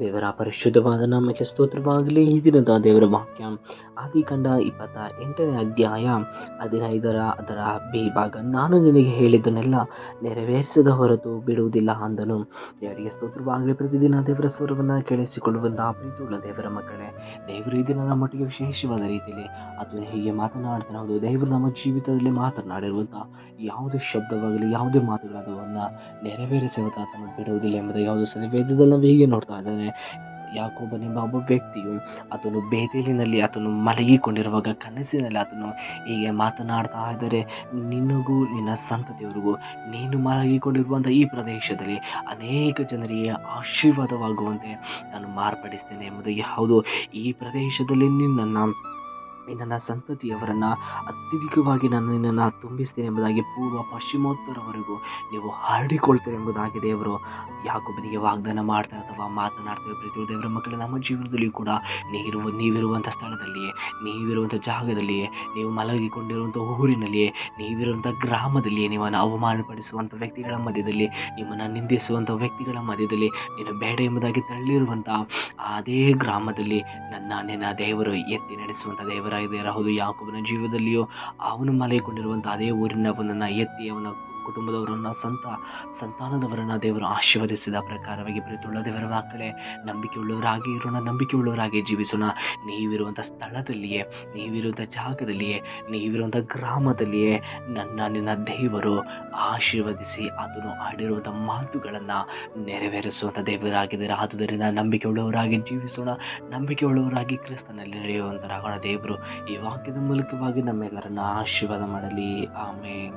ದೇವರ ಪರಿಶುದ್ಧವಾದ ನಾಮಕ್ಕೆ ಸ್ತೋತ್ರವಾಗಲಿ. ಈ ದಿನದ ದೇವರ ವಾಕ್ಯ ಆದಿಕಾಂಡ 28ನೇ ಅಧ್ಯಾಯ 15 ಅದರ ಬಿ ಭಾಗ. ನಾನು ನಿನಗೆ ಹೇಳಿದ್ದನ್ನೆಲ್ಲ ನೆರವೇರಿಸದ ಹೊರತು ಬಿಡುವುದಿಲ್ಲ ಅಂದನು. ದೇವರಿಗೆ ಸ್ತೋತ್ರವಾಗಲಿ. ಪ್ರತಿದಿನ ದೇವರ ಸ್ವರವನ್ನು ಕೇಳಿಸಿಕೊಳ್ಳುವಂತಹ ಪ್ರೀತಿಯುಳ್ಳ ದೇವರ ಮಕ್ಕಳೇ, ದೇವರು ಈ ದಿನ ನಮ್ಮೊಟ್ಟಿಗೆ ವಿಶೇಷವಾದ ರೀತಿಯಲ್ಲಿ ಆತನು ಹೀಗೆ ಮಾತನಾಡ್ತಾನೆ. ಹೌದು, ದೇವರು ನಮ್ಮ ಜೀವಿತದಲ್ಲಿ ಮಾತನಾಡಿರುವಂಥ ಯಾವುದೇ ಶಬ್ದವಾಗಲಿ, ಯಾವುದೇ ಮಾತುಗಳನ್ನ ನೆರವೇರಿಸುವಂಥ ಆತನು ಬಿಡುವುದಿಲ್ಲ ಎಂಬುದಾಗಿ ಯಾವುದು ಸನ್ನಿವೇದದಲ್ಲಿ ನಾವು ಹೀಗೆ ನೋಡ್ತಾ ಇದ್ದಾನೆ. ಯಾಕೋಬನೆಂಬ ಒಬ್ಬ ವ್ಯಕ್ತಿಯು ಆತನು ಬೇತೇಲಿನಲ್ಲಿ ಆತನು ಮಲಗಿಕೊಂಡಿರುವಾಗ ಕನಸಿನಲ್ಲಿ ಆತನು ಹೀಗೆ ಮಾತನಾಡ್ತಾ ಇದ್ದರೆ, ನಿನಗೂ ನಿನ್ನ ಸಂತತಿಯವರಿಗೂ ನೀನು ಮಲಗಿಕೊಂಡಿರುವಂಥ ಈ ಪ್ರದೇಶದಲ್ಲಿ ಅನೇಕ ಜನರಿಗೆ ಆಶೀರ್ವಾದವಾಗುವಂತೆ ನಾನು ಮಾರ್ಪಡಿಸ್ತೇನೆ ಎಂಬುದಾಗಿ. ಹೌದು, ಈ ಪ್ರದೇಶದಲ್ಲಿ ನಿನ್ನ ಸಂತತಿಯವರನ್ನು ಅತ್ಯಧಿಕವಾಗಿ ನಾನು ನಿನ್ನನ್ನು ತುಂಬಿಸ್ತೇನೆ ಎಂಬುದಾಗಿ, ಪೂರ್ವ ಪಶ್ಚಿಮೋತ್ತರವರೆಗೂ ನೀವು ಹರಡಿಕೊಳ್ತೇವೆ ಎಂಬುದಾಗಿ ದೇವರು ಯಾಕೋಬನಿಗೆ ವಾಗ್ದಾನ ಮಾಡ್ತಾರೆ ಅಥವಾ ಮಾತನಾಡ್ತಾರೆ. ಪ್ರೀತಿ ದೇವರ ಮಕ್ಕಳು, ನಮ್ಮ ಜೀವನದಲ್ಲಿಯೂ ಕೂಡ ನೀವಿರುವಂಥ ಸ್ಥಳದಲ್ಲಿಯೇ, ನೀವಿರುವಂಥ ಜಾಗದಲ್ಲಿಯೇ, ನೀವು ಮಲಗಿಕೊಂಡಿರುವಂಥ ಊರಿನಲ್ಲಿಯೇ, ನೀವಿರುವಂಥ ಗ್ರಾಮದಲ್ಲಿಯೇ, ನಿಮ್ಮನ್ನು ಅವಮಾನಪಡಿಸುವಂಥ ವ್ಯಕ್ತಿಗಳ ಮಧ್ಯದಲ್ಲಿ, ನಿಮ್ಮನ್ನು ನಿಂದಿಸುವಂಥ ವ್ಯಕ್ತಿಗಳ ಮಧ್ಯದಲ್ಲಿ, ನೀನು ಬೇಡ ಎಂಬುದಾಗಿ ತಳ್ಳಿರುವಂಥ ಅದೇ ಗ್ರಾಮದಲ್ಲಿ ನಿನ್ನ ದೇವರು ಎತ್ತಿ ನಡೆಸುವಂಥ ದೇವರಾಗಿದೆ. ಹೌದು, ಯಾಕೋಬನ ಜೀವನದಲ್ಲಿಯೂ ಅವನು ಮಲಗಿಕೊಂಡಿರುವಂಥ ಅದೇ ಊರಿನವನನ್ನು ಎತ್ತಿ ಅವನ ಕುಟುಂಬದವರನ್ನು ಸಂತಾನದವರನ್ನು ದೇವರು ಆಶೀರ್ವದಿಸಿದ ಪ್ರಕಾರವಾಗಿ. ಪ್ರೀತಿಯುಳ್ಳ ದೇವರ ಮಕ್ಕಳೇ, ನಂಬಿಕೆಯುಳ್ಳವರಾಗಿ ಇರೋಣ, ನಂಬಿಕೆಯುಳ್ಳವರಾಗಿ ಜೀವಿಸೋಣ. ನೀವಿರುವಂಥ ಸ್ಥಳದಲ್ಲಿಯೇ, ನೀವಿರುವಂಥ ಜಾಗದಲ್ಲಿಯೇ, ನೀವಿರುವಂಥ ಗ್ರಾಮದಲ್ಲಿಯೇ ನಿನ್ನ ದೇವರು ಆಶೀರ್ವದಿಸಿ ಆತನು ಆಡಿರುವಂಥ ಮಾತುಗಳನ್ನು ನೆರವೇರಿಸುವಂಥ ದೇವರಾಗಿದ್ದಾರೆ. ಆದುದರಿಂದ ನಂಬಿಕೆಯುಳ್ಳವರಾಗಿ ಜೀವಿಸೋಣ, ನಂಬಿಕೆಯುಳ್ಳವರಾಗಿ ಕ್ರಿಸ್ತನಲ್ಲಿ ನಡೆಯುವಂತರಾಗೋಣ. ದೇವರು ಈ ವಾಕ್ಯದ ಮೂಲಕವಾಗಿ ನಮ್ಮೆಲ್ಲರನ್ನ ಆಶೀರ್ವಾದ ಮಾಡಲಿ. ಆಮೇನ್.